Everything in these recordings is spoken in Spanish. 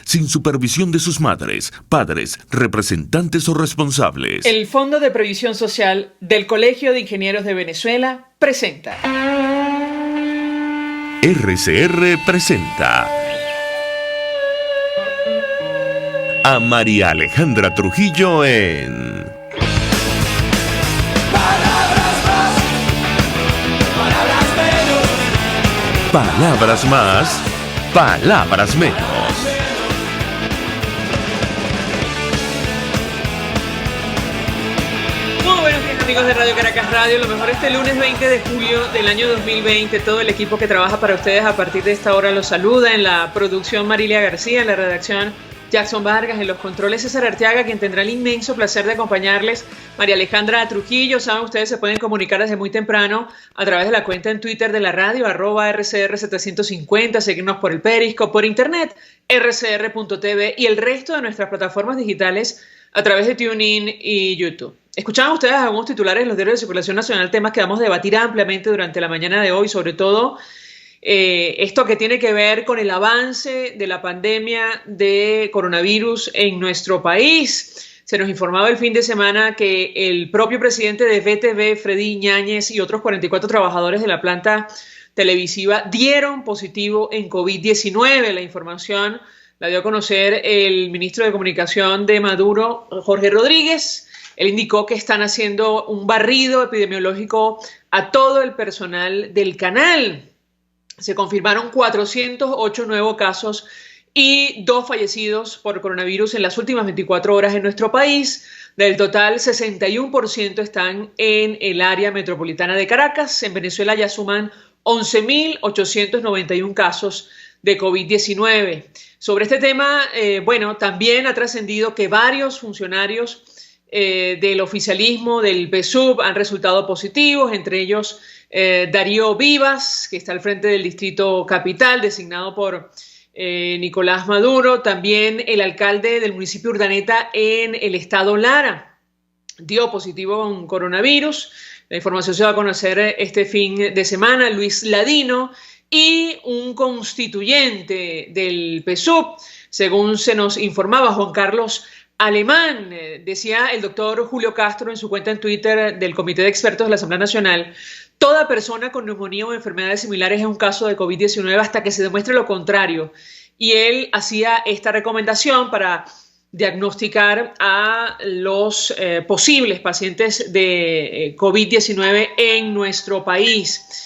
sin supervisión de sus madres, padres, representantes o responsables. El Fondo de Previsión Social del Colegio de Ingenieros de Venezuela presenta. RCR presenta a María Alejandra Trujillo en Palabras más, palabras menos. Palabras más, palabras menos. Muy buenos días, amigos de Radio Caracas Radio. Lo mejor este lunes 20 de julio del año 2020. Todo el equipo que trabaja para ustedes a partir de esta hora los saluda. En la producción Marilia García, en la redacción Jackson Vargas, en los controles César Arteaga, quien tendrá el inmenso placer de acompañarles, María Alejandra Trujillo. Saben, ustedes se pueden comunicar desde muy temprano a través de la cuenta en Twitter de la radio, @RCR750, seguirnos por el Periscope, por internet, rcr.tv y el resto de nuestras plataformas digitales a través de TuneIn y YouTube. Escuchaban ustedes algunos titulares en los diarios de circulación nacional, temas que vamos a debatir ampliamente durante la mañana de hoy, sobre todo esto que tiene que ver con el avance de la pandemia de coronavirus en nuestro país. Se nos informaba el fin de semana que el propio presidente de VTV, Freddy Ñáñez, y otros 44 trabajadores de la planta televisiva dieron positivo en COVID-19. La información la dio a conocer el ministro de Comunicación de Maduro, Jorge Rodríguez. Él indicó que están haciendo un barrido epidemiológico a todo el personal del canal. Se confirmaron 408 nuevos casos y 2 fallecidos por coronavirus en las últimas 24 horas en nuestro país. Del total, 61% están en el área metropolitana de Caracas. En Venezuela ya suman 11.891 casos de COVID-19. Sobre este tema, también ha trascendido que varios funcionarios del oficialismo, del PSUV, han resultado positivos, entre ellos Darío Vivas, que está al frente del Distrito Capital, designado por Nicolás Maduro. También el alcalde del municipio Urdaneta en el estado Lara dio positivo con coronavirus. La información se va a conocer este fin de semana. Luis Ladino y un constituyente del PSUV, según se nos informaba, Juan Carlos Alemán. Decía el doctor Julio Castro en su cuenta en Twitter del Comité de Expertos de la Asamblea Nacional: toda persona con neumonía o enfermedades similares es un caso de COVID-19 hasta que se demuestre lo contrario. Y él hacía esta recomendación para diagnosticar a los posibles pacientes de COVID-19 en nuestro país.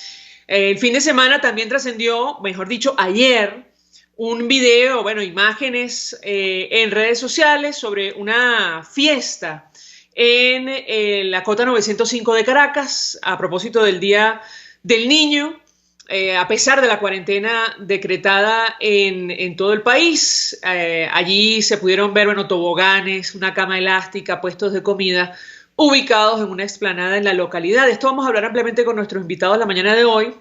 El fin de semana también trascendió, mejor dicho, ayer, un video, imágenes en redes sociales sobre una fiesta en la Cota 905 de Caracas, a propósito del Día del Niño. A pesar de la cuarentena decretada en todo el país, allí se pudieron ver toboganes, una cama elástica, puestos de comida ubicados en una explanada en la localidad. De esto vamos a hablar ampliamente con nuestros invitados la mañana de hoy.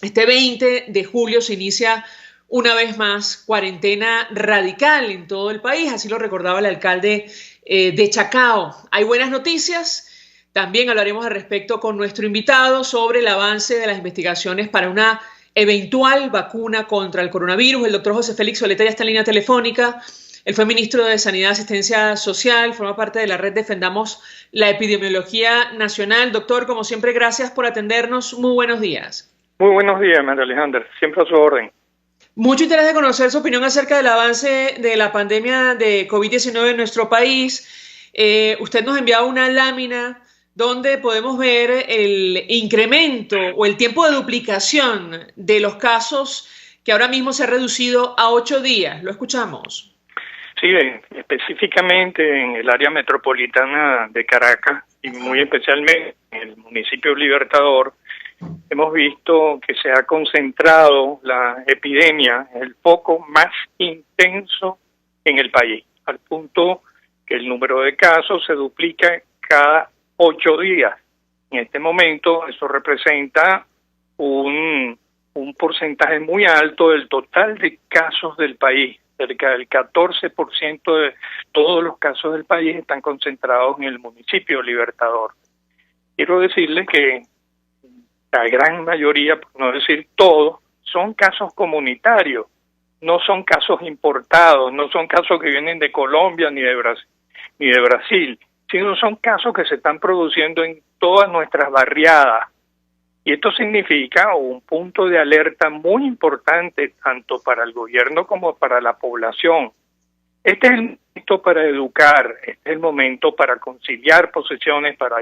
Este 20 de julio se inicia una vez más cuarentena radical en todo el país, así lo recordaba el alcalde de Chacao. Hay buenas noticias. También hablaremos al respecto con nuestro invitado sobre el avance de las investigaciones para una eventual vacuna contra el coronavirus. El doctor José Félix Soleta ya está en línea telefónica. Él fue ministro de Sanidad y Asistencia Social, forma parte de la red Defendamos la Epidemiología Nacional. Doctor, como siempre, gracias por atendernos. Muy buenos días. Muy buenos días, María Alejandra. Siempre a su orden. Mucho interés de conocer su opinión acerca del avance de la pandemia de COVID-19 en nuestro país. Usted nos enviaba una lámina donde podemos ver el incremento o el tiempo de duplicación de los casos, que ahora mismo se ha reducido a 8 días. Lo escuchamos. Sí, específicamente en el área metropolitana de Caracas y muy especialmente en el municipio Libertador, hemos visto que se ha concentrado la epidemia, el foco más intenso en el país, al punto que el número de casos se duplica cada 8 días. En este momento eso representa un porcentaje muy alto del total de casos del país. Cerca del 14% de todos los casos del país están concentrados en el municipio Libertador. Quiero decirles que la gran mayoría, por no decir todos, son casos comunitarios. no son casos importados, no son casos que vienen de Colombia ni de Brasil, sino son casos que se están produciendo en todas nuestras barriadas. Y esto significa un punto de alerta muy importante tanto para el gobierno como para la población. Este es el momento para educar, este es el momento para conciliar posiciones, para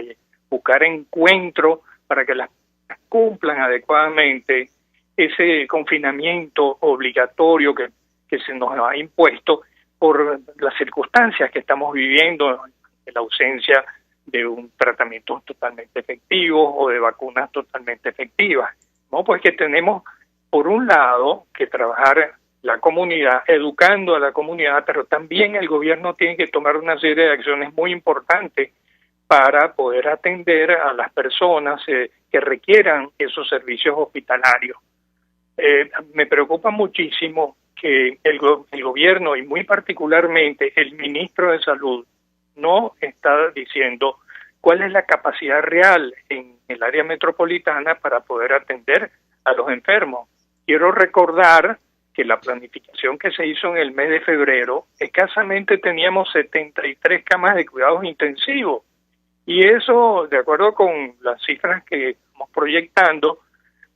buscar encuentro, para que las personas cumplan adecuadamente ese confinamiento obligatorio que se nos ha impuesto por las circunstancias que estamos viviendo, la ausencia de un tratamiento totalmente efectivo o de vacunas totalmente efectivas. ¿No? Pues que tenemos, por un lado, que trabajar la comunidad, educando a la comunidad, pero también el gobierno tiene que tomar una serie de acciones muy importantes para poder atender a las personas que requieran esos servicios hospitalarios. Me preocupa muchísimo que el gobierno y muy particularmente el ministro de Salud no está diciendo cuál es la capacidad real en el área metropolitana para poder atender a los enfermos. Quiero recordar que la planificación que se hizo en el mes de febrero, escasamente teníamos 73 camas de cuidados intensivos. Y eso, de acuerdo con las cifras que estamos proyectando,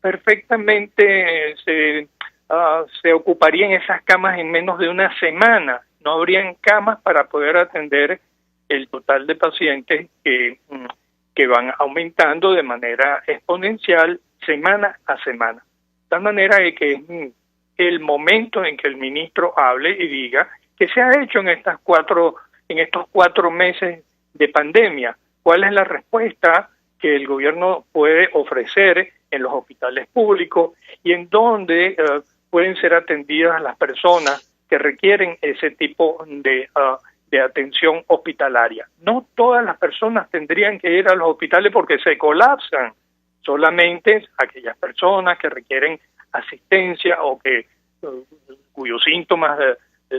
perfectamente se ocuparían esas camas en menos de una semana. No habrían camas para poder atender el total de pacientes que van aumentando de manera exponencial semana a semana. De tal manera que es el momento en que el ministro hable y diga qué se ha hecho en estos 4 meses de pandemia, cuál es la respuesta que el gobierno puede ofrecer en los hospitales públicos y en dónde pueden ser atendidas las personas que requieren ese tipo de atención hospitalaria. No todas las personas tendrían que ir a los hospitales porque se colapsan, solamente aquellas personas que requieren asistencia o cuyos síntomas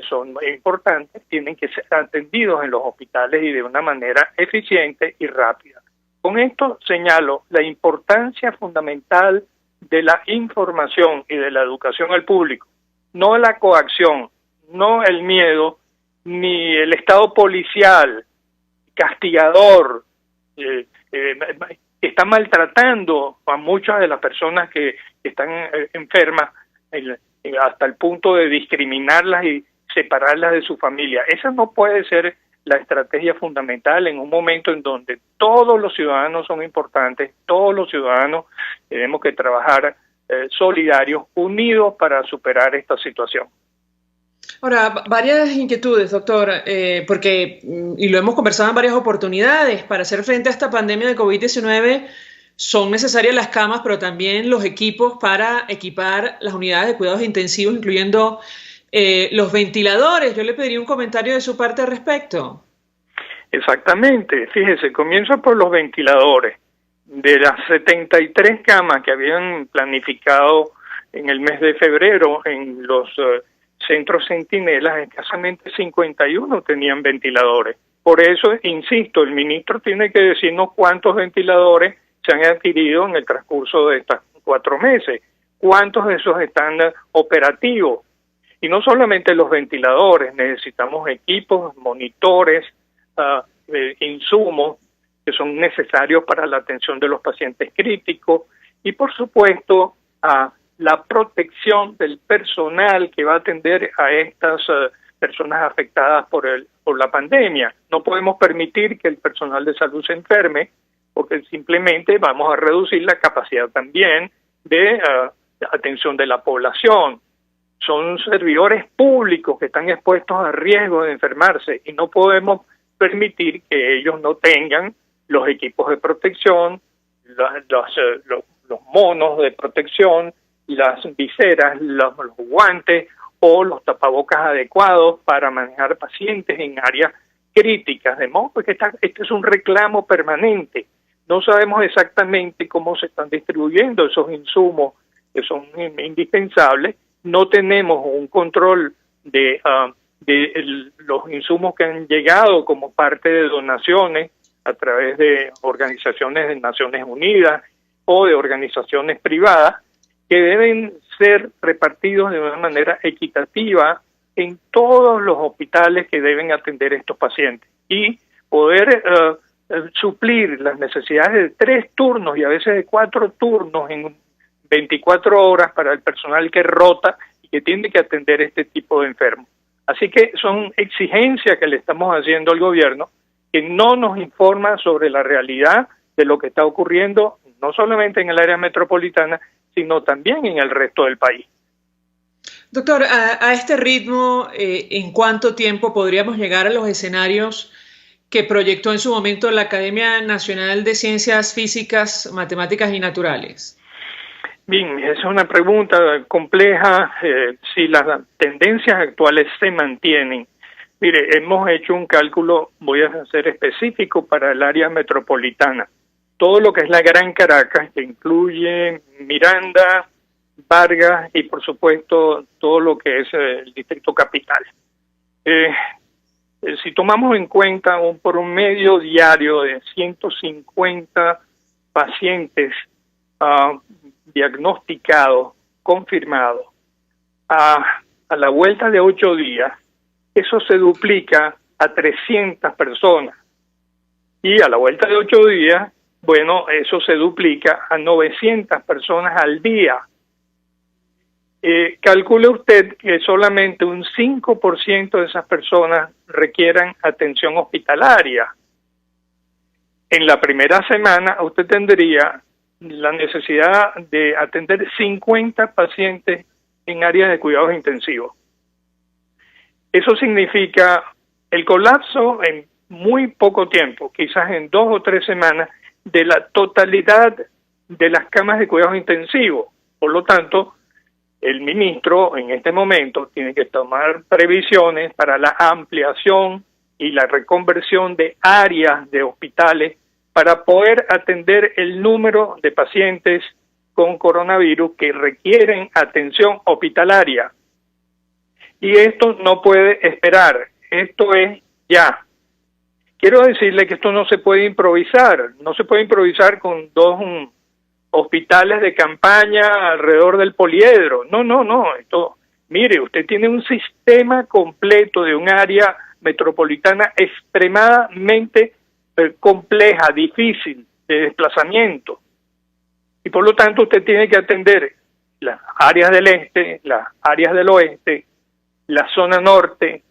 son importantes tienen que ser atendidos en los hospitales y de una manera eficiente y rápida. Con esto señalo la importancia fundamental de la información y de la educación al público, no la coacción, no el miedo, ni el estado policial, castigador, que está maltratando a muchas de las personas que están enfermas hasta el punto de discriminarlas y separarlas de su familia. Esa no puede ser la estrategia fundamental en un momento en donde todos los ciudadanos son importantes, todos los ciudadanos tenemos que trabajar solidarios, unidos para superar esta situación. Ahora, varias inquietudes, doctor, porque, y lo hemos conversado en varias oportunidades, para hacer frente a esta pandemia de COVID-19 son necesarias las camas, pero también los equipos para equipar las unidades de cuidados intensivos, incluyendo los ventiladores. Yo le pediría un comentario de su parte al respecto. Exactamente, fíjese, comienzo por los ventiladores. De las 73 camas que habían planificado en el mes de febrero en los centros centinelas, escasamente 51 tenían ventiladores. Por eso, insisto, el ministro tiene que decirnos cuántos ventiladores se han adquirido en el transcurso de estos 4 meses, cuántos de esos están operativos. Y no solamente los ventiladores, necesitamos equipos, monitores, insumos que son necesarios para la atención de los pacientes críticos y, por supuesto, la protección del personal que va a atender a estas personas afectadas por la pandemia. No podemos permitir que el personal de salud se enferme porque simplemente vamos a reducir la capacidad también de atención de la población. Son servidores públicos que están expuestos a riesgo de enfermarse y no podemos permitir que ellos no tengan los equipos de protección, los monos de protección, las viseras, los guantes o los tapabocas adecuados para manejar pacientes en áreas críticas. De modo que este es un reclamo permanente. No sabemos exactamente cómo se están distribuyendo esos insumos que son indispensables. No tenemos un control de los insumos que han llegado como parte de donaciones a través de organizaciones de Naciones Unidas o de organizaciones privadas, que deben ser repartidos de una manera equitativa en todos los hospitales que deben atender estos pacientes y poder suplir las necesidades de 3 turnos y a veces de 4 turnos en 24 horas para el personal que rota y que tiene que atender este tipo de enfermos. Así que son exigencias que le estamos haciendo al gobierno, que no nos informa sobre la realidad de lo que está ocurriendo, no solamente en el área metropolitana, sino también en el resto del país. Doctor, a este ritmo, ¿en cuánto tiempo podríamos llegar a los escenarios que proyectó en su momento la Academia Nacional de Ciencias Físicas, Matemáticas y Naturales? Bien, esa es una pregunta compleja. Si las tendencias actuales se mantienen. Mire, hemos hecho un cálculo, voy a ser específico para el área metropolitana. Todo lo que es la Gran Caracas, que incluye Miranda, Vargas y por supuesto todo lo que es el Distrito Capital. Si tomamos en cuenta un promedio diario de 150 pacientes diagnosticados, confirmados, a la vuelta de 8 días, eso se duplica a 300 personas. Y a la vuelta de 8 días, bueno, eso se duplica a 900 personas al día. Calcule usted que solamente un 5% de esas personas requieran atención hospitalaria. En la primera semana usted tendría la necesidad de atender 50 pacientes en áreas de cuidados intensivos. Eso significa el colapso en muy poco tiempo, quizás en 2 o 3 semanas, de la totalidad de las camas de cuidados intensivos. Por lo tanto, el ministro en este momento tiene que tomar previsiones para la ampliación y la reconversión de áreas de hospitales para poder atender el número de pacientes con coronavirus que requieren atención hospitalaria. Y esto no puede esperar, esto es ya. Quiero decirle que esto no se puede improvisar con 2 hospitales de campaña alrededor del poliedro. No, esto, mire, usted tiene un sistema completo de un área metropolitana extremadamente compleja, difícil de desplazamiento. Y por lo tanto usted tiene que atender las áreas del este, las áreas del oeste, la zona norte,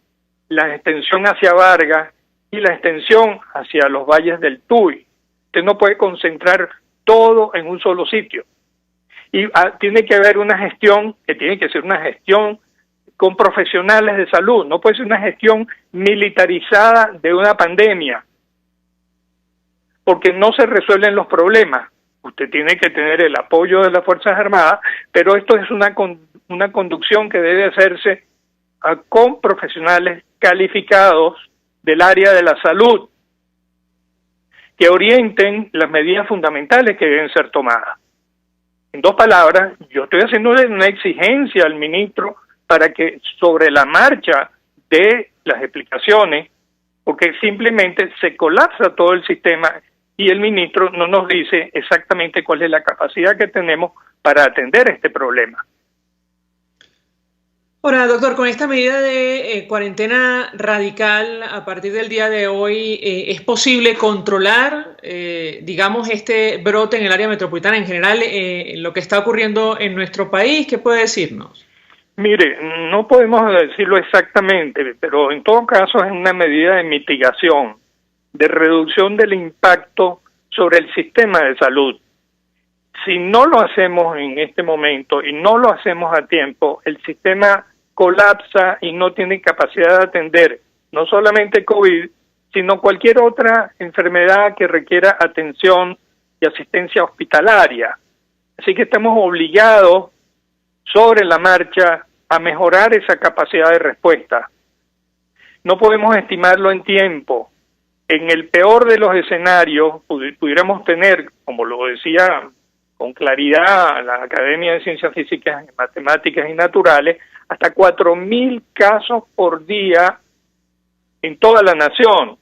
la extensión hacia Vargas y la extensión hacia los valles del Tuy. Usted no puede concentrar todo en un solo sitio. Y tiene que haber una gestión, que tiene que ser una gestión con profesionales de salud, no puede ser una gestión militarizada de una pandemia, porque no se resuelven los problemas. Usted tiene que tener el apoyo de las Fuerzas Armadas, pero esto es una conducción que debe hacerse con profesionales calificados del área de la salud, que orienten las medidas fundamentales que deben ser tomadas. En 2 palabras, yo estoy haciéndole una exigencia al ministro para que sobre la marcha dé las explicaciones, porque simplemente se colapsa todo el sistema y el ministro no nos dice exactamente cuál es la capacidad que tenemos para atender este problema. Ahora, doctor, con esta medida de cuarentena radical a partir del día de hoy, ¿es posible controlar, digamos, este brote en el área metropolitana en general, lo que está ocurriendo en nuestro país? ¿Qué puede decirnos? Mire, no podemos decirlo exactamente, pero en todo caso es una medida de mitigación, de reducción del impacto sobre el sistema de salud. Si no lo hacemos en este momento y no lo hacemos a tiempo, el sistema colapsa y no tiene capacidad de atender no solamente COVID, sino cualquier otra enfermedad que requiera atención y asistencia hospitalaria. Así que estamos obligados sobre la marcha a mejorar esa capacidad de respuesta. No podemos estimarlo en tiempo. En el peor de los escenarios pudiéramos tener, como lo decía con claridad la Academia de Ciencias Físicas, Matemáticas y Naturales, hasta 4.000 casos por día en toda la nación.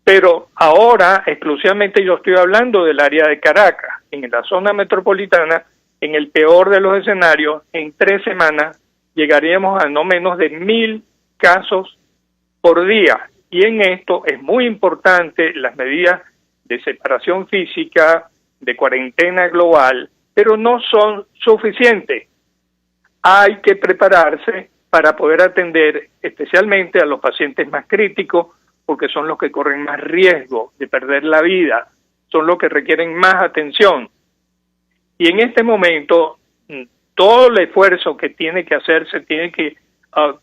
Pero ahora, exclusivamente yo estoy hablando del área de Caracas. En la zona metropolitana en el peor de los escenarios, en 3 semanas llegaríamos a no menos de 1.000 casos por día. Y en esto es muy importante las medidas de separación física, de cuarentena global, pero no son suficientes. Hay que prepararse para poder atender especialmente a los pacientes más críticos, porque son los que corren más riesgo de perder la vida, son los que requieren más atención. Y en este momento, todo el esfuerzo que tiene que hacerse tiene que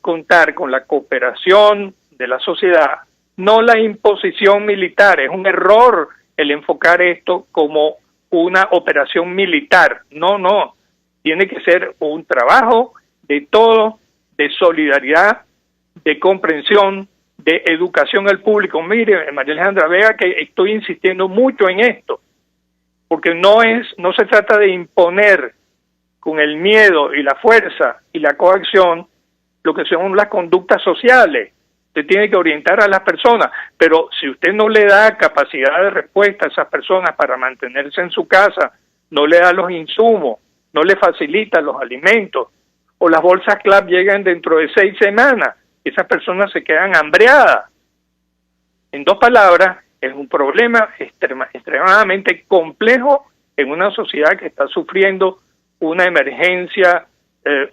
contar con la cooperación de la sociedad, no la imposición militar. Es un error el enfocar esto como una operación militar. No. Tiene que ser un trabajo de todos, de solidaridad, de comprensión, de educación al público. Mire, María Alejandra, vea que estoy insistiendo mucho en esto, porque no se trata de imponer con el miedo y la fuerza y la coacción lo que son las conductas sociales. Usted tiene que orientar a las personas, pero si usted no le da capacidad de respuesta a esas personas para mantenerse en su casa, no le da los insumos, no le facilita los alimentos, o las bolsas CLAP llegan dentro de 6 semanas, esas personas se quedan hambreadas. En 2 palabras, es un problema extremadamente complejo en una sociedad que está sufriendo una emergencia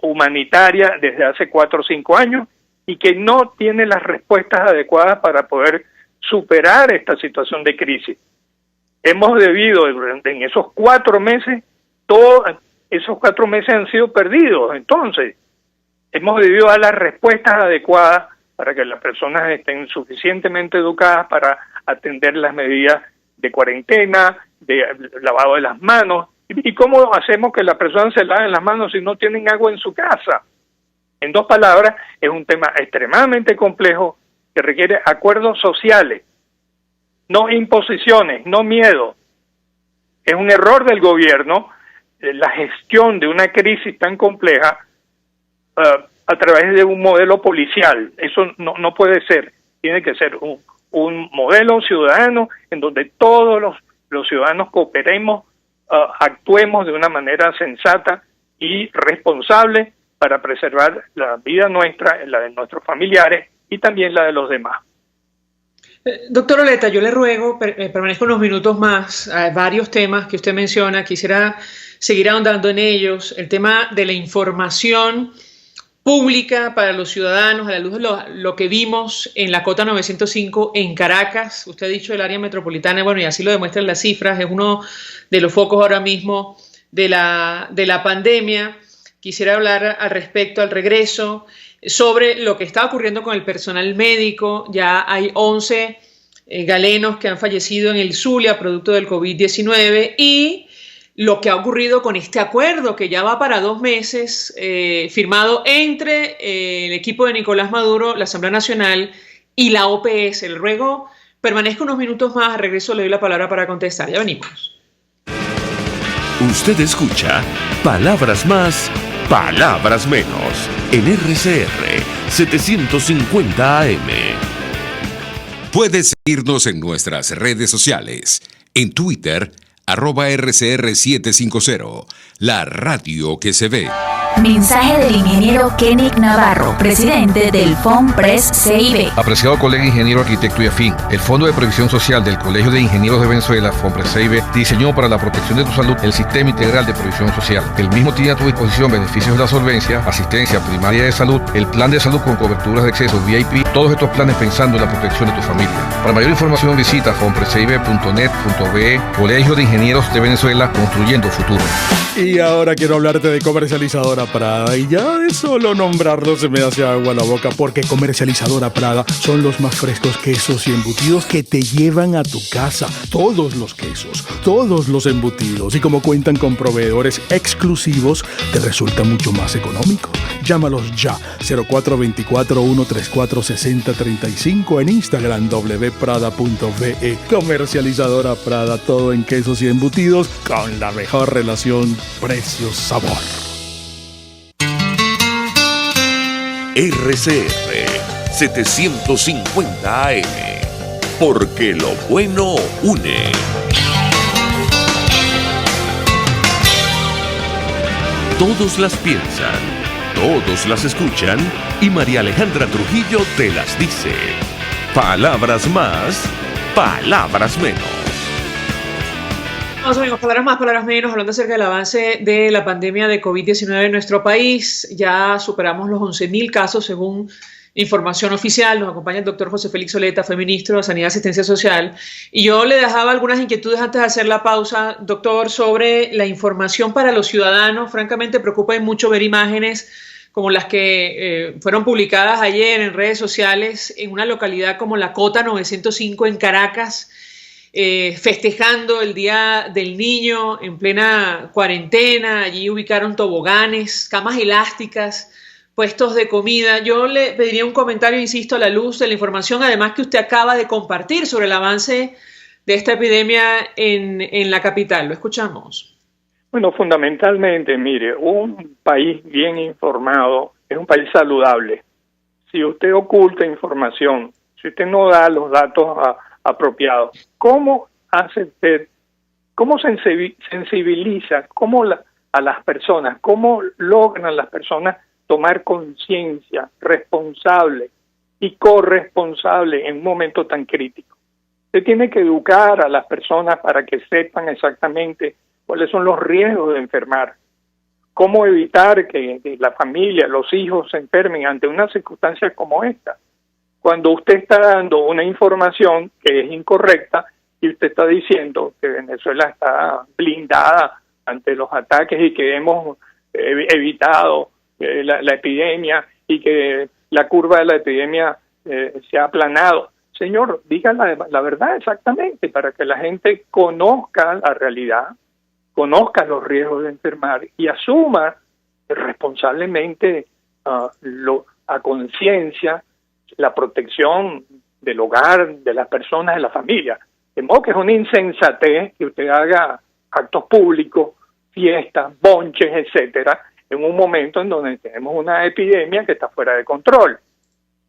humanitaria desde hace 4 o 5 años y que no tiene las respuestas adecuadas para poder superar esta situación de crisis. Hemos debido, en esos 4 meses, todos esos 4 meses han sido perdidos. Entonces, hemos debido dar las respuestas adecuadas para que las personas estén suficientemente educadas para atender las medidas de cuarentena, de lavado de las manos. ¿Y cómo hacemos que las personas se laven las manos si no tienen agua en su casa? En 2 palabras, es un tema extremadamente complejo que requiere acuerdos sociales, no imposiciones, no miedo. Es un error del gobierno la gestión de una crisis tan compleja a través de un modelo policial. Eso no puede ser. Tiene que ser un modelo ciudadano en donde todos los ciudadanos cooperemos, actuemos de una manera sensata y responsable para preservar la vida nuestra, la de nuestros familiares y también la de los demás. Doctor Oleta, yo le ruego, permanezco unos minutos más a varios temas que usted menciona. Quisiera seguir ahondando en ellos. El tema de la información pública para los ciudadanos, a la luz de lo que vimos en la Cota 905 en Caracas. Usted ha dicho el área metropolitana, bueno, y así lo demuestran las cifras, es uno de los focos ahora mismo de la pandemia. Quisiera hablar al respecto, al regreso, sobre lo que está ocurriendo con el personal médico. Ya hay 11 galenos que han fallecido en el Zulia producto del COVID-19 y lo que ha ocurrido con este acuerdo que ya va para 2 meses, firmado entre el equipo de Nicolás Maduro, la Asamblea Nacional y la OPS. El ruego permanezca unos minutos más, al regreso le doy la palabra para contestar. Ya venimos. Usted escucha Palabras Más, Palabras Menos en RCR 750 AM. Puedes seguirnos en nuestras redes sociales. En Twitter, @RCR750, la radio que se ve. Mensaje del ingeniero Kenick Navarro, presidente del FOMPRES CIB. Apreciado colega ingeniero, arquitecto y afín, el Fondo de Previsión Social del Colegio de Ingenieros de Venezuela, FOMPRES CIB, diseñó para la protección de tu salud el Sistema Integral de Previsión Social. El mismo tiene a tu disposición beneficios de la solvencia, asistencia primaria de salud, el plan de salud con coberturas de acceso VIP, todos estos planes pensando en la protección de tu familia. Para mayor información visita fomprescib.net.be, Colegio de Ingenieros de Venezuela, construyendo futuro. Y ahora quiero hablarte de Comercializadora Prada, y ya de solo nombrarlo se me hace agua la boca, porque Comercializadora Prada son los más frescos quesos y embutidos que te llevan a tu casa. Todos los quesos, todos los embutidos, y como cuentan con proveedores exclusivos, te resulta mucho más económico. Llámalos ya, 0424-134-6035, en Instagram wprada.ve. Comercializadora Prada, todo en quesos y embutidos con la mejor relación precio-sabor. RCR 750 AM, porque lo bueno une. todos las piensan, todos las escuchan y María Alejandra Trujillo te las dice. Palabras más, palabras menos. Vamos amigos, palabras más, palabras menos, hablando acerca del avance de la pandemia de COVID-19 en nuestro país. Ya superamos los 11.000 casos según información oficial. Nos acompaña el doctor José Félix Oleta, fue ministro de Sanidad y Asistencia Social. Y yo le dejaba algunas inquietudes antes de hacer la pausa, doctor, sobre la información para los ciudadanos. Francamente preocupa mucho ver imágenes como las que fueron publicadas ayer en redes sociales en una localidad como La Cota 905 en Caracas, festejando el Día del Niño en plena cuarentena. Allí ubicaron toboganes, camas elásticas, puestos de comida. Yo le pediría un comentario, insisto, a la luz de la información, además que usted acaba de compartir sobre el avance de esta epidemia en la capital. Lo escuchamos. Bueno, fundamentalmente, mire, un país bien informado es un país saludable. Si usted oculta información, si usted no da los datos apropiados, ¿cómo hace usted, cómo sensibiliza a las personas, cómo logran las personas tomar conciencia responsable y corresponsable en un momento tan crítico? Usted tiene que educar a las personas para que sepan exactamente cuáles son los riesgos de enfermar, cómo evitar que la familia, los hijos se enfermen ante una circunstancia como esta. Cuando usted está dando una información que es incorrecta y usted está diciendo que Venezuela está blindada ante los ataques y que hemos evitado la epidemia y que la curva de la epidemia se ha aplanado. Señor, diga la verdad exactamente para que la gente conozca la realidad, conozca los riesgos de enfermar y asuma responsablemente a conciencia la protección del hogar, de las personas, de la familia. De modo que es una insensatez que usted haga actos públicos, fiestas, bonches, etcétera, en un momento en donde tenemos una epidemia que está fuera de control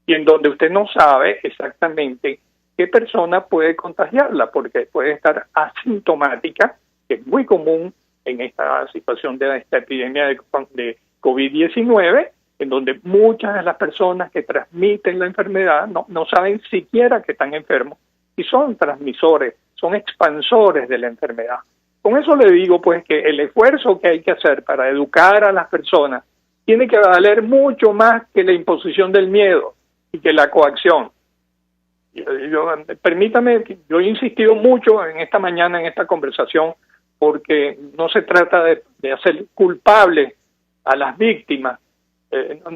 y en donde usted no sabe exactamente qué persona puede contagiarla, porque puede estar asintomática, que es muy común en esta situación de esta epidemia de COVID-19, en donde muchas de las personas que transmiten la enfermedad no saben siquiera que están enfermos y son transmisores, son expansores de la enfermedad. Con eso le digo pues que el esfuerzo que hay que hacer para educar a las personas tiene que valer mucho más que la imposición del miedo y que la coacción. Permítame, yo he insistido mucho en esta mañana en esta conversación porque no se trata de hacer culpables a las víctimas,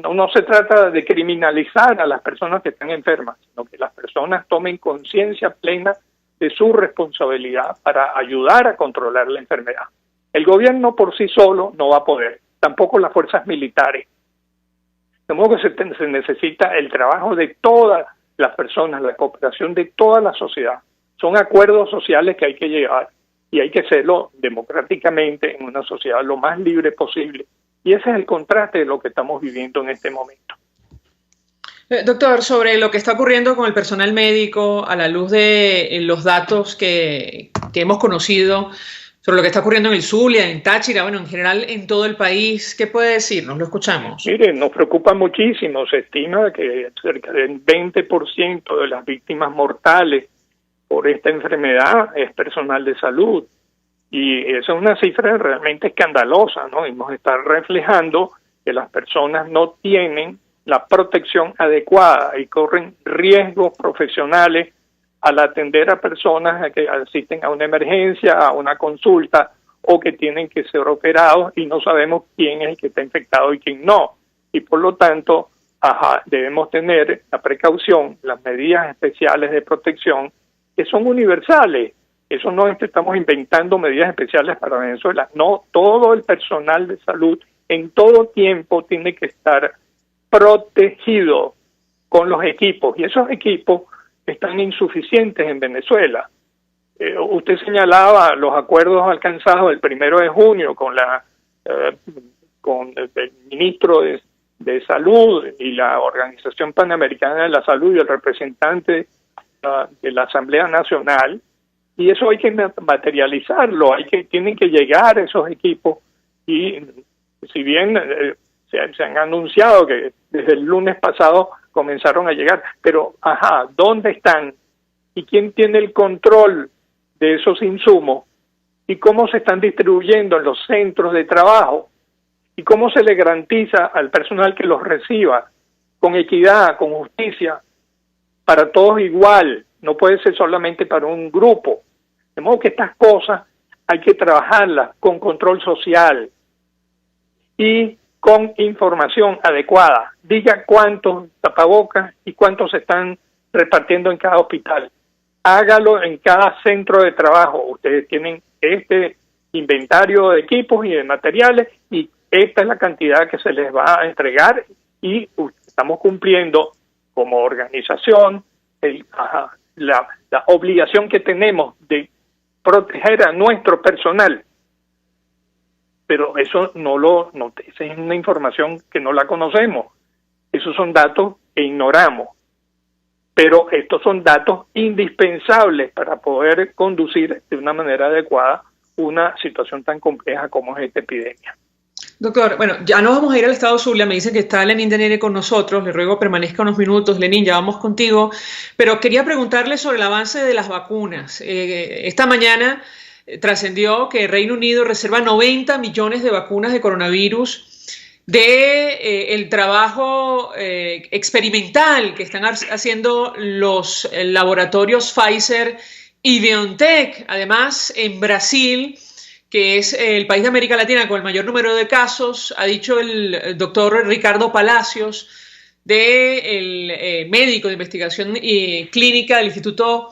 no se trata de criminalizar a las personas que están enfermas, sino que las personas tomen conciencia plena de su responsabilidad para ayudar a controlar la enfermedad. El gobierno por sí solo no va a poder, tampoco las fuerzas militares. De modo que se necesita el trabajo de todas las personas, la cooperación de toda la sociedad. Son acuerdos sociales que hay que llegar y hay que hacerlo democráticamente en una sociedad lo más libre posible. Y ese es el contraste de lo que estamos viviendo en este momento. Doctor, sobre lo que está ocurriendo con el personal médico a la luz de los datos que hemos conocido, sobre lo que está ocurriendo en el Zulia, en Táchira, bueno, en general en todo el país, ¿qué puede decirnos? Lo escuchamos. Mire, nos preocupa muchísimo. Se estima que cerca del 20% de las víctimas mortales por esta enfermedad es personal de salud. Y esa es una cifra realmente escandalosa, ¿no? Y nos está reflejando que las personas no tienen la protección adecuada y corren riesgos profesionales al atender a personas que asisten a una emergencia, a una consulta o que tienen que ser operados y no sabemos quién es el que está infectado y quién no. Y por lo tanto, debemos tener la precaución, las medidas especiales de protección que son universales. Eso no es que estamos inventando medidas especiales para Venezuela. No, todo el personal de salud en todo tiempo tiene que estar protegido con los equipos. Y esos equipos están insuficientes en Venezuela. Usted señalaba los acuerdos alcanzados el 1 de junio con el ministro de Salud y la Organización Panamericana de la Salud y el representante de la Asamblea Nacional. Y eso hay que materializarlo, tienen que llegar esos equipos y si bien se han anunciado que desde el lunes pasado comenzaron a llegar, pero ¿dónde están? ¿Y quién tiene el control de esos insumos? ¿Y cómo se están distribuyendo en los centros de trabajo? ¿Y cómo se le garantiza al personal que los reciba con equidad, con justicia, para todos igual? No puede ser solamente para un grupo. De modo que estas cosas hay que trabajarlas con control social y con información adecuada. Diga cuántos tapabocas y cuántos se están repartiendo en cada hospital. Hágalo en cada centro de trabajo. Ustedes tienen este inventario de equipos y de materiales y esta es la cantidad que se les va a entregar y estamos cumpliendo como organización la obligación que tenemos de proteger a nuestro personal. Pero eso esa es una información que no la conocemos. Esos son datos que ignoramos. Pero estos son datos indispensables para poder conducir de una manera adecuada una situación tan compleja como es esta epidemia. Doctor, bueno, ya nos vamos a ir al estado Zulia. Me dicen que está Lenín Danieri con nosotros. Le ruego permanezca unos minutos. Lenín, ya vamos contigo. Pero quería preguntarle sobre el avance de las vacunas. Esta mañana trascendió que Reino Unido reserva 90 millones de vacunas de coronavirus el trabajo experimental que están haciendo los laboratorios Pfizer y BioNTech. Además, en Brasil, que es el país de América Latina con el mayor número de casos, ha dicho el doctor Ricardo Palacios, el médico de investigación clínica del Instituto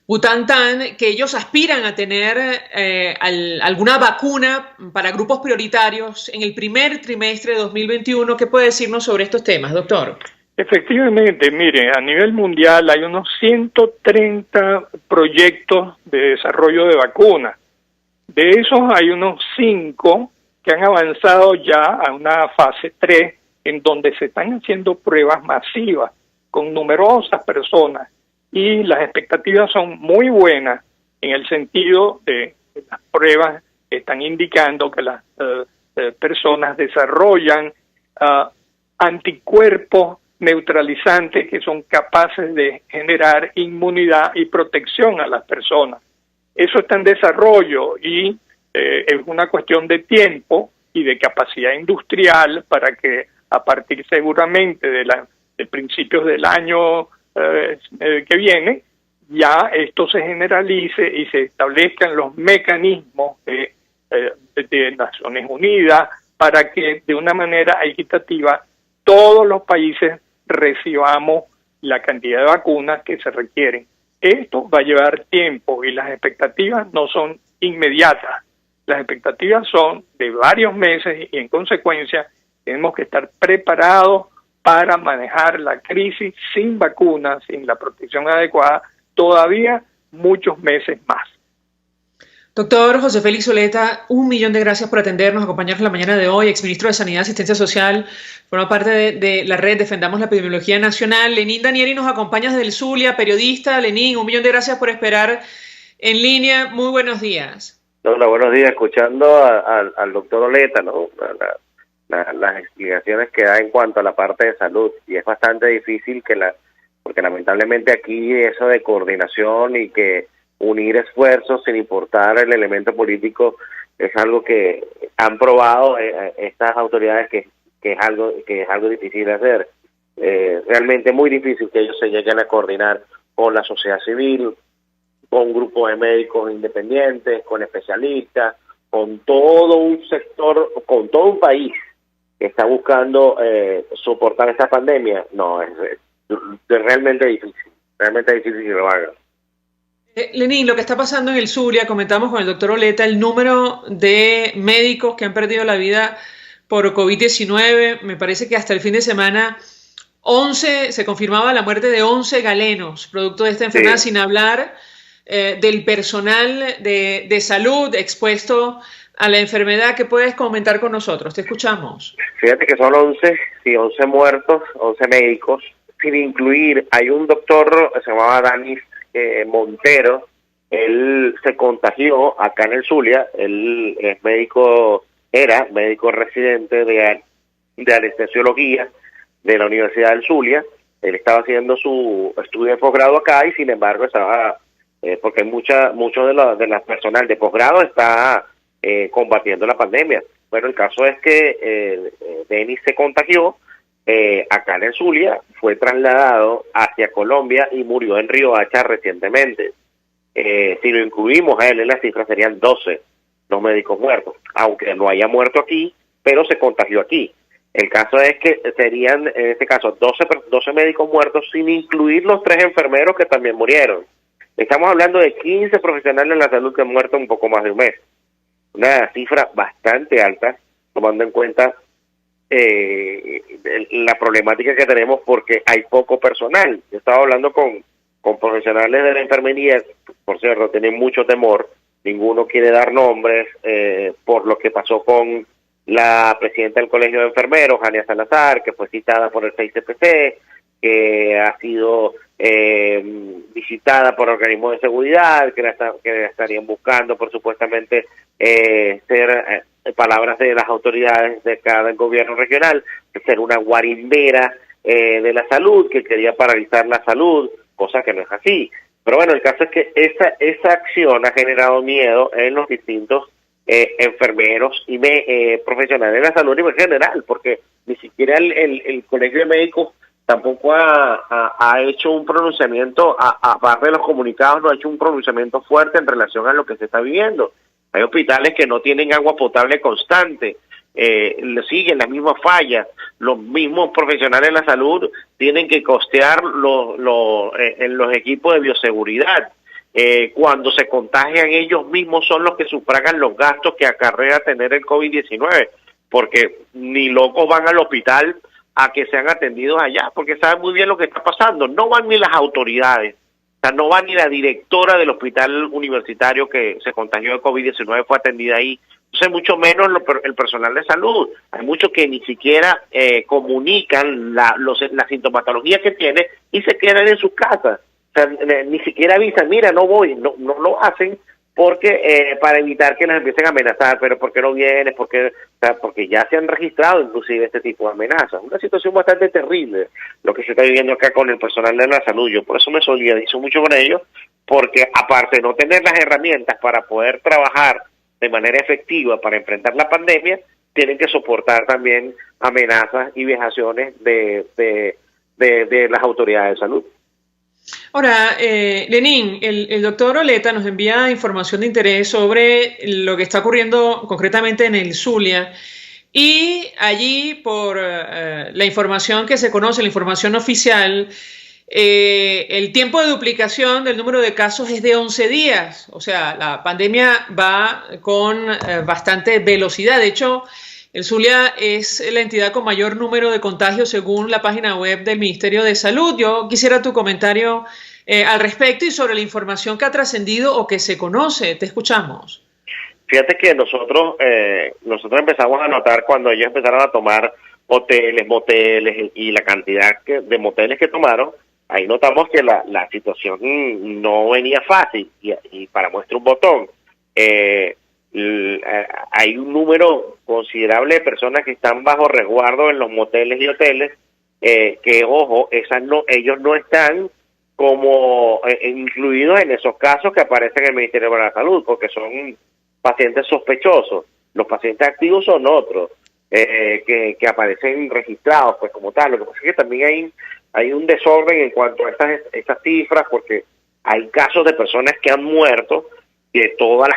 Butantan, que ellos aspiran a tener alguna vacuna para grupos prioritarios en el primer trimestre de 2021. ¿Qué puede decirnos sobre estos temas, doctor? Efectivamente, mire, a nivel mundial hay unos 130 proyectos de desarrollo de vacunas. De esos hay unos 5 que han avanzado ya a una fase 3, en donde se están haciendo pruebas masivas con numerosas personas. Y las expectativas son muy buenas en el sentido de que las pruebas están indicando que las personas desarrollan anticuerpos neutralizantes que son capaces de generar inmunidad y protección a las personas. Eso está en desarrollo y es una cuestión de tiempo y de capacidad industrial para que a partir seguramente de principios del año que viene, ya esto se generalice y se establezcan los mecanismos de Naciones Unidas para que de una manera equitativa todos los países recibamos la cantidad de vacunas que se requieren. Esto va a llevar tiempo y las expectativas no son inmediatas. Las expectativas son de varios meses y en consecuencia tenemos que estar preparados para manejar la crisis sin vacunas, sin la protección adecuada, todavía muchos meses más. Doctor José Félix Zuleta, 1.000.000 de gracias por atendernos, acompañarnos la mañana de hoy, exministro de Sanidad y Asistencia Social, forma parte de la red Defendamos la Epidemiología Nacional. Lenín Danieri nos acompaña desde el Zulia, periodista. Lenín, 1.000.000 de gracias por esperar en línea. Muy buenos días. Hola, buenos días. Escuchando al doctor Oleta, ¿no? Las explicaciones que da en cuanto a la parte de salud, y es bastante difícil porque lamentablemente aquí eso de coordinación y que unir esfuerzos sin importar el elemento político es algo que han probado estas autoridades que es algo difícil de hacer. Realmente muy difícil que ellos se lleguen a coordinar con la sociedad civil, con grupos de médicos independientes, con especialistas, con todo un sector, con todo un país que está buscando soportar esta pandemia. No, es realmente difícil que lo hagan. Lenín, lo que está pasando en el Zulia, comentamos con el doctor Oleta, el número de médicos que han perdido la vida por COVID-19, me parece que hasta el fin de semana se confirmaba la muerte de 11 galenos, producto de esta enfermedad, sin hablar del personal de salud expuesto a la enfermedad. ¿Qué puedes comentar con nosotros? Te escuchamos. Fíjate que son 11 muertos, 11 médicos, sin incluir, hay un doctor, se llamaba Danis Montero, él se contagió acá en el Zulia, él es médico era médico residente de anestesiología de la Universidad del Zulia. Él estaba haciendo su estudio de posgrado acá y sin embargo estaba, porque mucho de la personal de posgrado está combatiendo la pandemia. Bueno, el caso es que Denis se contagió acá en el Zulia, fue trasladado hacia Colombia y murió en Riohacha recientemente. Si lo incluimos a él en las cifras serían 12 los médicos muertos, aunque no haya muerto aquí, pero se contagió aquí. El caso es que serían, en este caso, 12 médicos muertos sin incluir los 3 enfermeros que también murieron. Estamos hablando de 15 profesionales de la salud que han muerto en un poco más de un mes. Una cifra bastante alta, tomando en cuenta la problemática que tenemos porque hay poco personal. Yo estaba hablando con profesionales de la enfermería, por cierto, tienen mucho temor, ninguno quiere dar nombres por lo que pasó con la presidenta del Colegio de Enfermeros, Ania Salazar, que fue citada por el 6CPC, que ha sido visitada por organismos de seguridad, que la estarían buscando por supuestamente ser palabras de las autoridades de cada gobierno regional, ser una guarimbera de la salud, que quería paralizar la salud, cosa que no es así. Pero bueno, el caso es que esa acción ha generado miedo en los distintos enfermeros y profesionales de la salud en general, porque ni siquiera el Colegio de Médicos tampoco ha hecho un pronunciamiento, aparte de los comunicados, no ha hecho un pronunciamiento fuerte en relación a lo que se está viviendo. Hay hospitales que no tienen agua potable constante, siguen las mismas fallas, los mismos profesionales de la salud tienen que costear en los equipos de bioseguridad. Cuando se contagian ellos mismos son los que sufragan los gastos que acarrea tener el COVID-19, porque ni locos van al hospital a que sean atendidos allá, porque saben muy bien lo que está pasando. No van ni las autoridades, o sea, no va ni la directora del hospital universitario que se contagió de COVID-19, fue atendida ahí. Entonces, mucho menos el personal de salud. Hay muchos que ni siquiera comunican la sintomatología que tiene y se quedan en sus casas. O sea, ni siquiera avisan, mira, no voy, no lo hacen porque para evitar que nos empiecen a amenazar, pero ¿por qué no vienes? Porque ya se han registrado inclusive este tipo de amenazas. Una situación bastante terrible lo que se está viviendo acá con el personal de la salud. Yo por eso me solidarizo mucho con ellos, porque aparte de no tener las herramientas para poder trabajar de manera efectiva para enfrentar la pandemia, tienen que soportar también amenazas y vejaciones de las autoridades de salud. Ahora, Lenín, el doctor Oleta nos envía información de interés sobre lo que está ocurriendo concretamente en el Zulia, y allí por la información que se conoce, la información oficial, el tiempo de duplicación del número de casos es de 11 días, o sea, la pandemia va con bastante velocidad. De hecho, el Zulia es la entidad con mayor número de contagios según la página web del Ministerio de Salud. Yo quisiera tu comentario al respecto y sobre la información que ha trascendido o que se conoce. Te escuchamos. Fíjate que nosotros empezamos a notar cuando ellos empezaron a tomar hoteles, moteles y la cantidad de moteles que tomaron. Ahí notamos que la situación no venía fácil y para muestra un botón. Hay un número considerable de personas que están bajo resguardo en los moteles y hoteles, que ojo, ellos no están como incluidos en esos casos que aparecen en el Ministerio de la Salud, porque son pacientes sospechosos. Los pacientes activos son otros, que aparecen registrados pues como tal. Lo que pasa es que también hay un desorden en cuanto a estas cifras, porque hay casos de personas que han muerto, que todas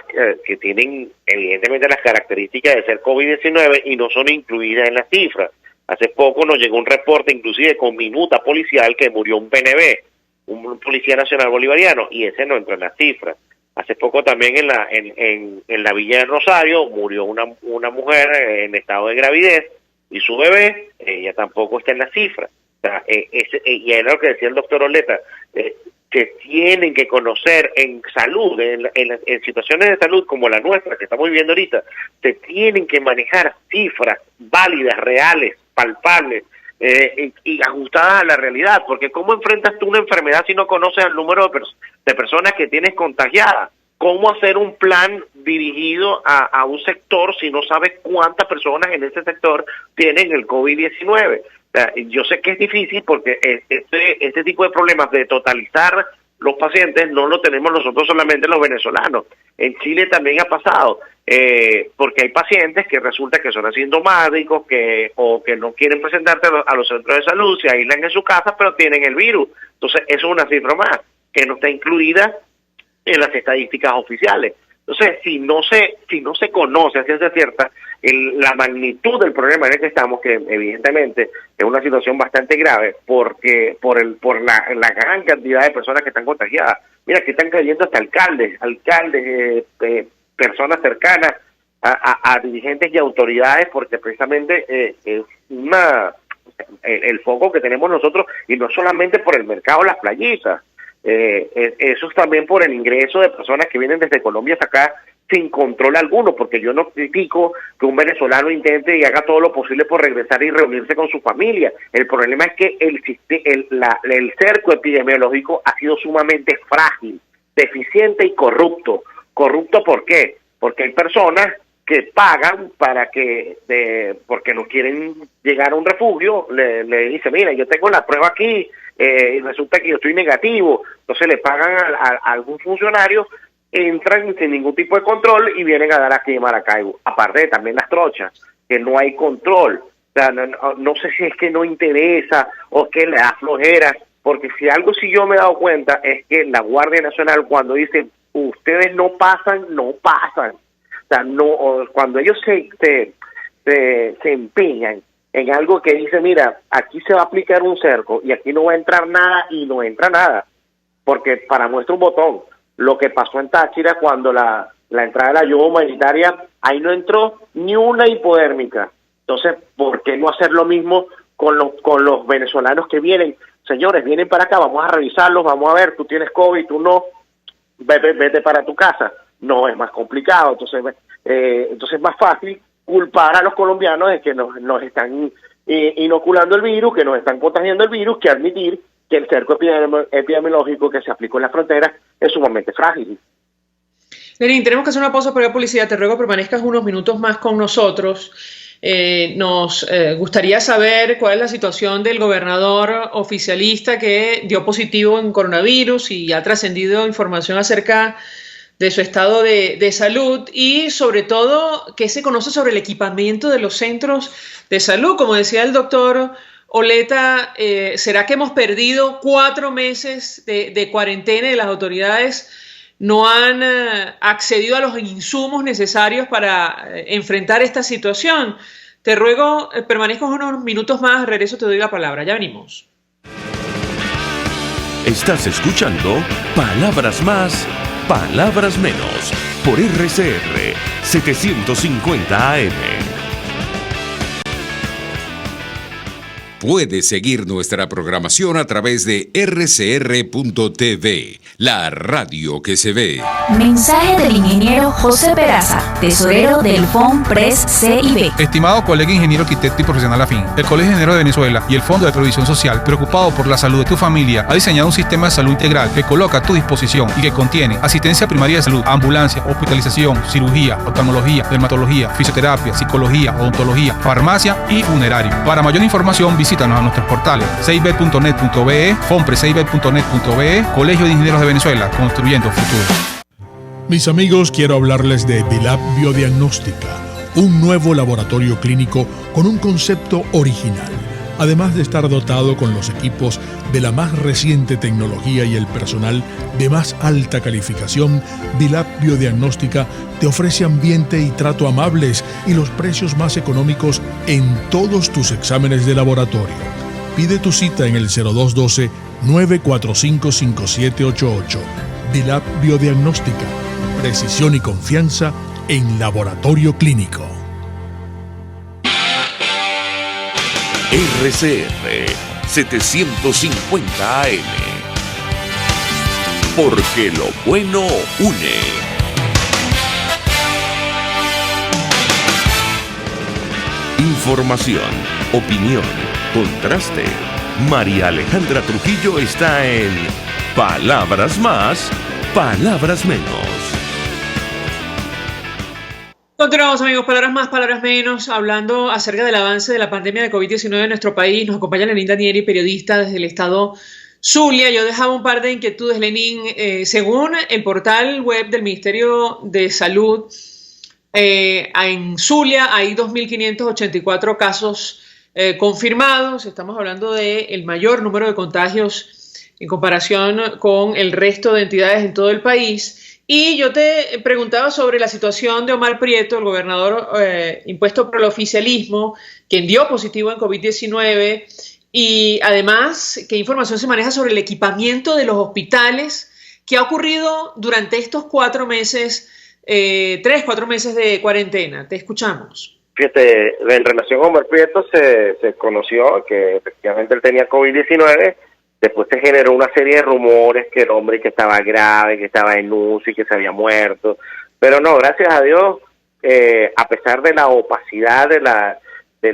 que tienen evidentemente las características de ser COVID-19 y no son incluidas en las cifras. Hace poco nos llegó un reporte inclusive con minuta policial que murió un PNB, un policía nacional bolivariano, y ese no entra en las cifras. Hace poco también en la Villa del Rosario murió una mujer en estado de gravidez y su bebé, ella tampoco está en las cifras. O sea, y era lo que decía el doctor Oleta, que tienen que conocer en salud, en situaciones de salud como la nuestra, que estamos viviendo ahorita, se tienen que manejar cifras válidas, reales, palpables, y ajustadas a la realidad, porque ¿cómo enfrentas tú una enfermedad si no conoces el número de personas que tienes contagiadas? ¿Cómo hacer un plan dirigido a un sector si no sabes cuántas personas en ese sector tienen el COVID-19. O sea, yo sé que es difícil porque este tipo de problemas de totalizar los pacientes no lo tenemos nosotros solamente los venezolanos. En Chile también ha pasado, porque hay pacientes que resulta que son asintomáticos o que no quieren presentarse a los centros de salud, se aíslan en su casa, pero tienen el virus. Entonces, eso es una cifra más, que no está incluida en las estadísticas oficiales. Entonces, si no se conoce a ciencia cierta la magnitud del problema en el que estamos, que evidentemente es una situación bastante grave, porque por la gran cantidad de personas que están contagiadas. Mira, que están cayendo hasta alcaldes, personas cercanas a dirigentes y autoridades, porque precisamente es el foco que tenemos nosotros, y no solamente por el mercado, las playitas. Eso es también por el ingreso de personas que vienen desde Colombia hasta acá sin control alguno, porque yo no critico que un venezolano intente y haga todo lo posible por regresar y reunirse con su familia. El problema es que el cerco epidemiológico ha sido sumamente frágil, deficiente y corrupto. ¿Corrupto por qué? Porque hay personas que pagan porque no quieren llegar a un refugio, le dicen, mira, yo tengo la prueba aquí, y resulta que yo estoy negativo, entonces le pagan a algún funcionario, entran sin ningún tipo de control y vienen a dar aquí en Maracaibo. Aparte de también las trochas, que no hay control. O sea, no sé si es que no interesa o que le da flojera, porque si algo sí yo me he dado cuenta es que la Guardia Nacional, cuando dice ustedes no pasan, no pasan. O sea, cuando ellos se empeñan en algo que dice, mira, aquí se va a aplicar un cerco y aquí no va a entrar nada, y no entra nada, porque para muestra un botón, lo que pasó en Táchira cuando la entrada de la ayuda humanitaria, ahí no entró ni una hipodérmica. Entonces, ¿por qué no hacer lo mismo con los venezolanos que vienen? Señores, vienen para acá, vamos a revisarlos, vamos a ver, tú tienes COVID, tú no, vete para tu casa. No, es más complicado. Entonces es más fácil culpar a los colombianos de que nos están inoculando el virus, que nos están contagiando el virus, que admitir que el cerco epidemiológico que se aplicó en las fronteras es sumamente frágil. Lenín, tenemos que hacer una pausa para la publicidad. Te ruego que permanezcas unos minutos más con nosotros. Nos gustaría saber cuál es la situación del gobernador oficialista que dio positivo en coronavirus y ha trascendido información acerca de su estado de salud, y sobre todo qué se conoce sobre el equipamiento de los centros de salud. Como decía el doctor Oleta, ¿será que hemos perdido 4 meses de cuarentena y las autoridades no han accedido a los insumos necesarios para enfrentar esta situación? Te ruego, permanezcas unos minutos más, regreso, te doy la palabra. Ya venimos. Estás escuchando Palabras Más, Palabras Menos, por RCR 750 AM. Puedes seguir nuestra programación a través de rcr.tv, la radio que se ve. Mensaje del ingeniero José Peraza, tesorero del FOMPRES CIB. Estimado colega ingeniero, arquitecto y profesional afín, el Colegio de Ingenieros de Venezuela y el Fondo de Previsión Social, preocupado por la salud de tu familia, ha diseñado un sistema de salud integral que coloca a tu disposición y que contiene asistencia primaria de salud, ambulancia, hospitalización, cirugía, oftalmología, dermatología, fisioterapia, psicología, odontología, farmacia y funerario. Para mayor información, visítanos a nuestros portales cib.net.be, fomprescib.net.be, Colegio de Ingenieros de Venezuela, construyendo futuro. Mis amigos, quiero hablarles de Dilab Biodiagnóstica, un nuevo laboratorio clínico con un concepto original. Además de estar dotado con los equipos de la más reciente tecnología y el personal de más alta calificación, Dilab Biodiagnóstica te ofrece ambiente y trato amables y los precios más económicos en todos tus exámenes de laboratorio. Pide tu cita en el 0212-945-5788. Dilab Biodiagnóstica, precisión y confianza en laboratorio clínico. RCR 750 AM. Porque lo bueno une. Información, opinión, contraste. María Alejandra Trujillo está en Palabras Más, Palabras Menos. Continuamos, amigos, palabras más, palabras menos, hablando acerca del avance de la pandemia de COVID-19 en nuestro país. Nos acompaña Lenín Danieri, periodista desde el estado Zulia. Yo dejaba un par de inquietudes, Lenín. Según el portal web del Ministerio de Salud, en Zulia hay 2.584 casos confirmados. Estamos hablando del mayor número de contagios en comparación con el resto de entidades en todo el país. Y yo te preguntaba sobre la situación de Omar Prieto, el gobernador impuesto por el oficialismo, quien dio positivo en COVID-19, y además, ¿qué información se maneja sobre el equipamiento de los hospitales? ¿Qué ha ocurrido durante estos 4 meses, 3-4 meses de cuarentena? Te escuchamos. Fíjate, en relación a Omar Prieto se conoció que efectivamente él tenía COVID-19. Después se generó una serie de rumores que el hombre que estaba grave, que estaba en UCI, que se había muerto. Pero no, gracias a Dios, a pesar de la opacidad de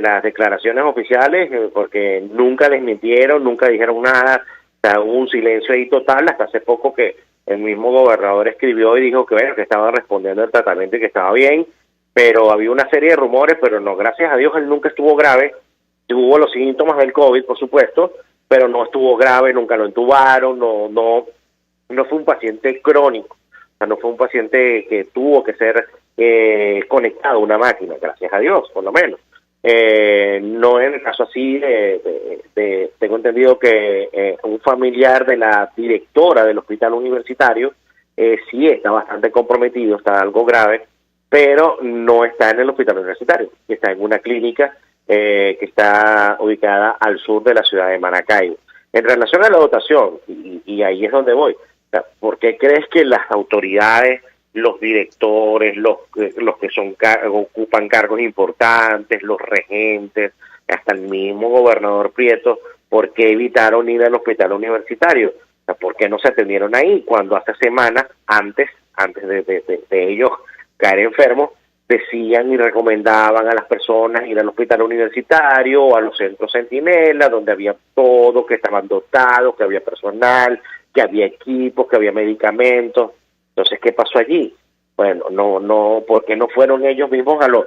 las declaraciones oficiales, porque nunca desmintieron, nunca dijeron nada, o sea, hubo un silencio ahí total, hasta hace poco que el mismo gobernador escribió y dijo que bueno, que estaba respondiendo al tratamiento y que estaba bien, pero había una serie de rumores, pero no, gracias a Dios él nunca estuvo grave, tuvo los síntomas del COVID, por supuesto, pero no estuvo grave, nunca lo entubaron, no fue un paciente crónico, o sea, no fue un paciente que tuvo que ser conectado a una máquina, gracias a Dios, por lo menos. No en el caso así, tengo entendido que un familiar de la directora del hospital universitario sí está bastante comprometido, está algo grave, pero no está en el hospital universitario, está en una clínica que está ubicada al sur de la ciudad de Maracaibo. En relación a la dotación, y ahí es donde voy, o sea, ¿por qué crees que las autoridades, los directores, los que ocupan cargos importantes, los regentes, hasta el mismo gobernador Prieto, por qué evitaron ir al hospital universitario? O sea, ¿por qué no se atendieron ahí cuando hace semanas, antes de ellos caer enfermos, decían y recomendaban a las personas ir al hospital universitario o a los centros Centinela, donde había todo, que estaban dotados, que había personal, que había equipos, que había medicamentos? Entonces, ¿qué pasó allí? Bueno, no, ¿por qué no fueron ellos mismos a los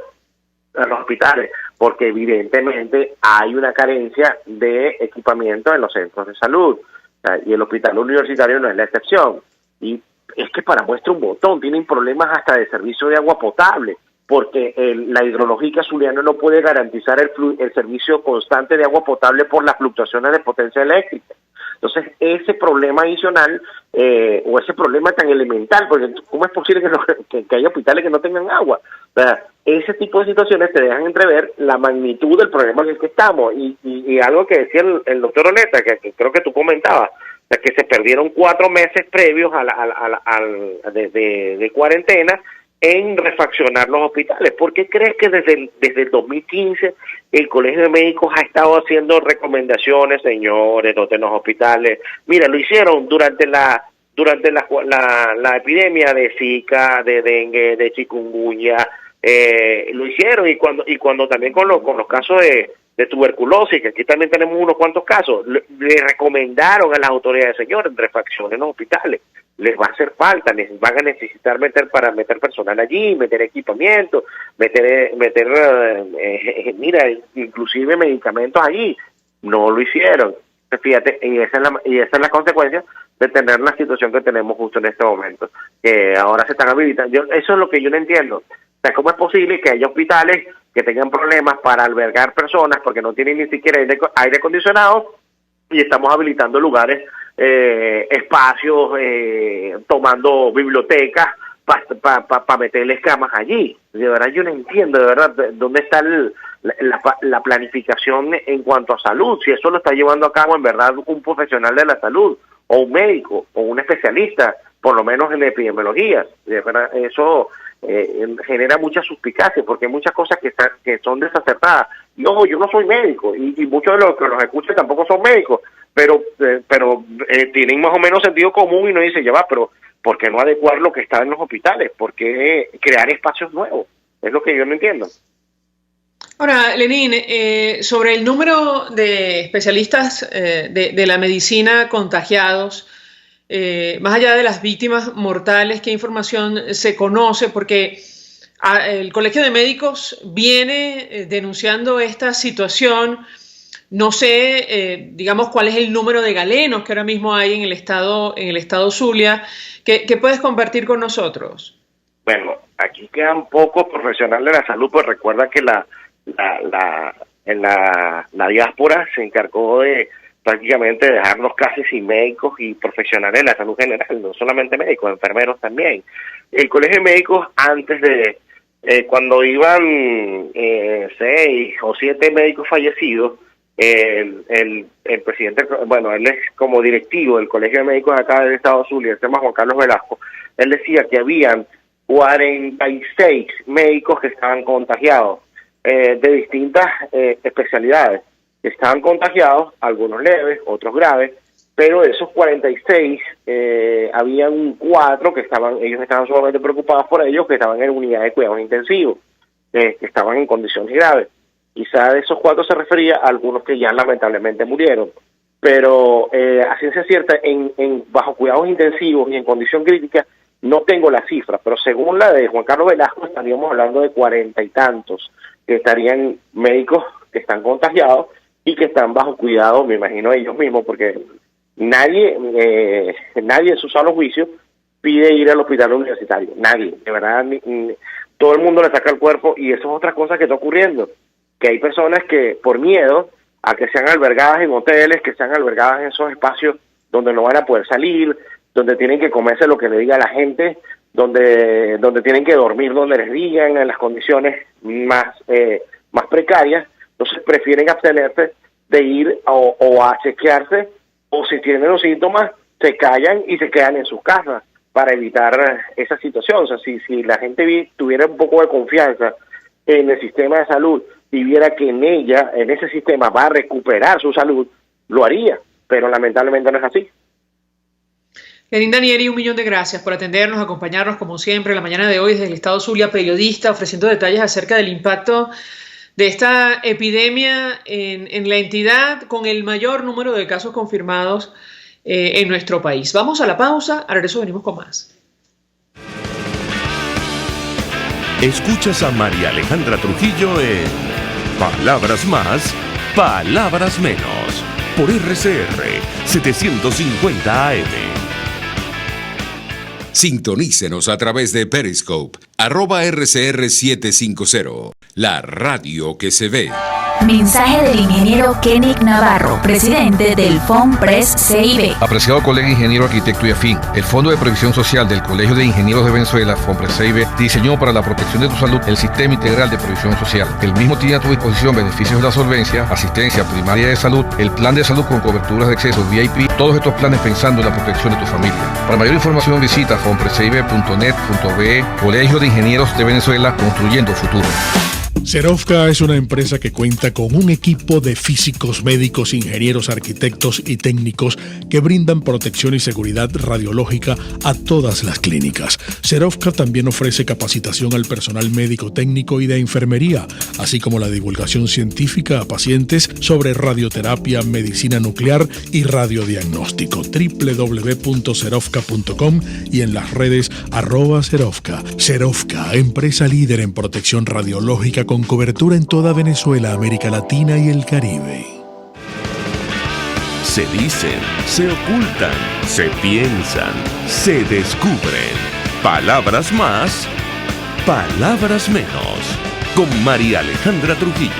hospitales? Porque evidentemente hay una carencia de equipamiento en los centros de salud, o sea, y el hospital universitario no es la excepción. Y es que para muestra un botón, tienen problemas hasta de servicio de agua potable, porque la hidrológica zuliana no puede garantizar el servicio constante de agua potable por las fluctuaciones de potencia eléctrica. Entonces, ese problema adicional, o ese problema tan elemental, porque ¿cómo es posible que haya hospitales que no tengan agua? O sea, ese tipo de situaciones te dejan entrever la magnitud del problema en el que estamos. Y algo que decía el doctor Oleta, que creo que tú comentabas, o sea, que se perdieron 4 meses previos de cuarentena en refaccionar los hospitales. ¿Por qué crees que desde el 2015 el Colegio de Médicos ha estado haciendo recomendaciones, señores, doten los hospitales? Mira, lo hicieron durante la epidemia de Zika, de dengue, de chikungunya, lo hicieron, y cuando también con los casos de tuberculosis, que aquí también tenemos unos cuantos casos, le recomendaron a las autoridades, señores, refaccionen los hospitales, les va a hacer falta, van a necesitar meter personal allí, meter equipamiento, mira, inclusive medicamentos allí. No lo hicieron. Fíjate, y esa es la consecuencia de tener la situación que tenemos justo en este momento, que ahora se están habilitando. Eso es lo que yo no entiendo. O sea, ¿cómo es posible que haya hospitales que tengan problemas para albergar personas porque no tienen ni siquiera aire acondicionado, y estamos habilitando lugares, espacios, tomando bibliotecas para meterles camas allí? De verdad yo no entiendo, de verdad, dónde está la planificación en cuanto a salud, si eso lo está llevando a cabo en verdad un profesional de la salud, o un médico, o un especialista, por lo menos en epidemiología. De verdad, eso genera mucha suspicacia, porque hay muchas cosas que son desacertadas. Y ojo, yo no soy médico, y muchos de los que los escuchan tampoco son médicos, pero tienen más o menos sentido común y no dicen, ya va, pero ¿por qué no adecuar lo que está en los hospitales? ¿Por qué crear espacios nuevos? Es lo que yo no entiendo. Ahora, Lenín, sobre el número de especialistas de la medicina contagiados, más allá de las víctimas mortales, ¿qué información se conoce? Porque El Colegio de Médicos viene denunciando esta situación. No sé, digamos, cuál es el número de galenos que ahora mismo hay en el estado Zulia. ¿Qué puedes compartir con nosotros? Bueno, aquí quedan pocos profesionales de la salud, pues recuerda que la diáspora se encargó de prácticamente dejarnos casi sin médicos y profesionales de la salud general, no solamente médicos, enfermeros también. El Colegio de Médicos, antes de cuando iban 6 o 7 médicos fallecidos, el presidente, bueno, él es como directivo del Colegio de Médicos acá del Estado Zulia, se llama Juan Carlos Velasco, él decía que habían 46 médicos que estaban contagiados de distintas especialidades, que estaban contagiados, algunos leves, otros graves, pero de esos 46 habían 4 que ellos estaban sumamente preocupados por ellos, que estaban en unidades de cuidados intensivos, que estaban en condiciones graves. Quizá de esos 4 se refería a algunos que ya lamentablemente murieron, pero a ciencia cierta, bajo cuidados intensivos y en condición crítica, no tengo la cifra, pero según la de Juan Carlos Velasco, estaríamos hablando de 40 y tantos, que estarían médicos que están contagiados y que están bajo cuidado, me imagino ellos mismos, porque nadie en su sano juicio pide ir al hospital universitario, nadie, de verdad, todo el mundo le saca el cuerpo, y eso es otra cosa que está ocurriendo, que hay personas que por miedo a que sean albergadas en hoteles, que sean albergadas en esos espacios donde no van a poder salir, donde tienen que comerse lo que le diga la gente, donde tienen que dormir donde les digan, en las condiciones más precarias, entonces prefieren abstenerse de ir o a chequearse, o si tienen los síntomas, se callan y se quedan en sus casas para evitar esa situación. O sea, si la gente tuviera un poco de confianza en el sistema de salud y viera que en ese sistema va a recuperar su salud, lo haría, pero lamentablemente no es así. Lenín Danieli, 1.000.000 de gracias por atendernos, acompañarnos como siempre la mañana de hoy desde el estado Zulia, periodista, ofreciendo detalles acerca del impacto de esta epidemia en la entidad con el mayor número de casos confirmados en nuestro país. Vamos a la pausa, al regreso venimos con más. Escuchas a María Alejandra Trujillo en Palabras Más, Palabras Menos, por RCR 750 AM. Sintonícenos a través de Periscope, @RCR750, la radio que se ve. Mensaje del ingeniero Kenick Navarro, presidente del FOMPRES CIB. Apreciado colega ingeniero, arquitecto y afín, el Fondo de Previsión Social del Colegio de Ingenieros de Venezuela, FOMPRES CIB, diseñó para la protección de tu salud el Sistema Integral de Previsión Social. El mismo tiene a tu disposición beneficios de la solvencia, asistencia primaria de salud, el plan de salud con coberturas de acceso VIP, todos estos planes pensando en la protección de tu familia. Para mayor información visita fomprescib.net.be, Colegio de Ingenieros de Venezuela, construyendo futuro. Serovka es una empresa que cuenta con un equipo de físicos, médicos, ingenieros, arquitectos y técnicos que brindan protección y seguridad radiológica a todas las clínicas. Serovka también ofrece capacitación al personal médico, técnico y de enfermería, así como la divulgación científica a pacientes sobre radioterapia, medicina nuclear y radiodiagnóstico. www.serovka.com y en las redes @Serovka. Serovka, empresa líder en protección radiológica con cobertura en toda Venezuela, América Latina y el Caribe. Se dicen, se ocultan, se piensan, se descubren. Palabras más, palabras menos. Con María Alejandra Trujillo.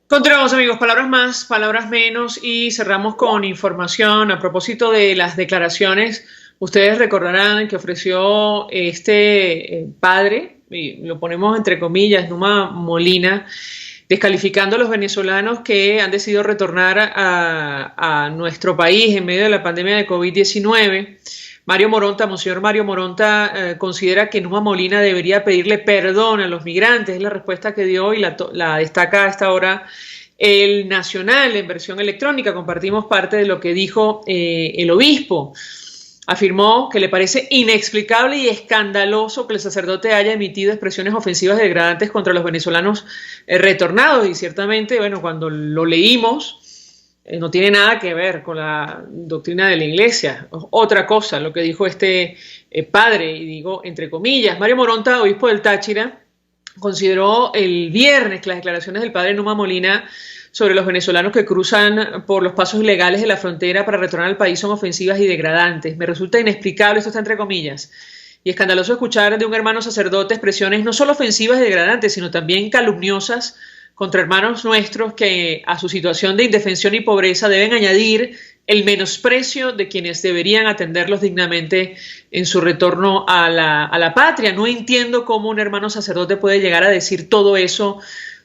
Continuamos, amigos, palabras más, palabras menos, y cerramos con información a propósito de las declaraciones. Ustedes recordarán que ofreció este padre, y lo ponemos entre comillas, Numa Molina, descalificando a los venezolanos que han decidido retornar a nuestro país en medio de la pandemia de COVID-19. Monseñor Mario Moronta considera que Numa Molina debería pedirle perdón a los migrantes. Es la respuesta que dio y la destaca a esta hora el Nacional en versión electrónica. Compartimos parte de lo que dijo el obispo. Afirmó que le parece inexplicable y escandaloso que el sacerdote haya emitido expresiones ofensivas y degradantes contra los venezolanos retornados. Y ciertamente, bueno, cuando lo leímos, no tiene nada que ver con la doctrina de la Iglesia. Otra cosa, lo que dijo este padre, y digo entre comillas. Mario Moronta, obispo del Táchira, consideró el viernes que las declaraciones del padre Numa Molina sobre los venezolanos que cruzan por los pasos ilegales de la frontera para retornar al país son ofensivas y degradantes. Me resulta inexplicable, esto está entre comillas, y escandaloso escuchar de un hermano sacerdote expresiones no solo ofensivas y degradantes, sino también calumniosas contra hermanos nuestros que a su situación de indefensión y pobreza deben añadir el menosprecio de quienes deberían atenderlos dignamente en su retorno a la patria. No entiendo cómo un hermano sacerdote puede llegar a decir todo eso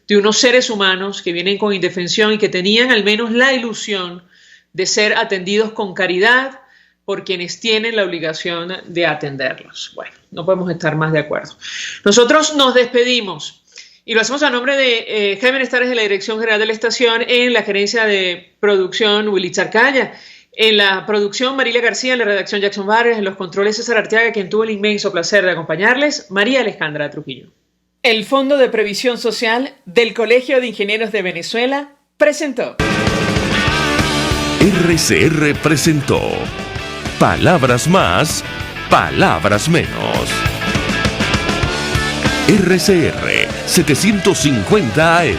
de unos seres humanos que vienen con indefensión y que tenían al menos la ilusión de ser atendidos con caridad por quienes tienen la obligación de atenderlos. Bueno, no podemos estar más de acuerdo. Nosotros nos despedimos y lo hacemos a nombre de Jaime Nestares de la Dirección General de la Estación, en la gerencia de producción Willy Charcaya, en la producción Marilia García, en la redacción Jackson Vargas, en los controles César Arteaga, quien tuvo el inmenso placer de acompañarles, María Alejandra Trujillo. El Fondo de Previsión Social del Colegio de Ingenieros de Venezuela presentó. RCR presentó Palabras Más, Palabras Menos. RCR 750 AM.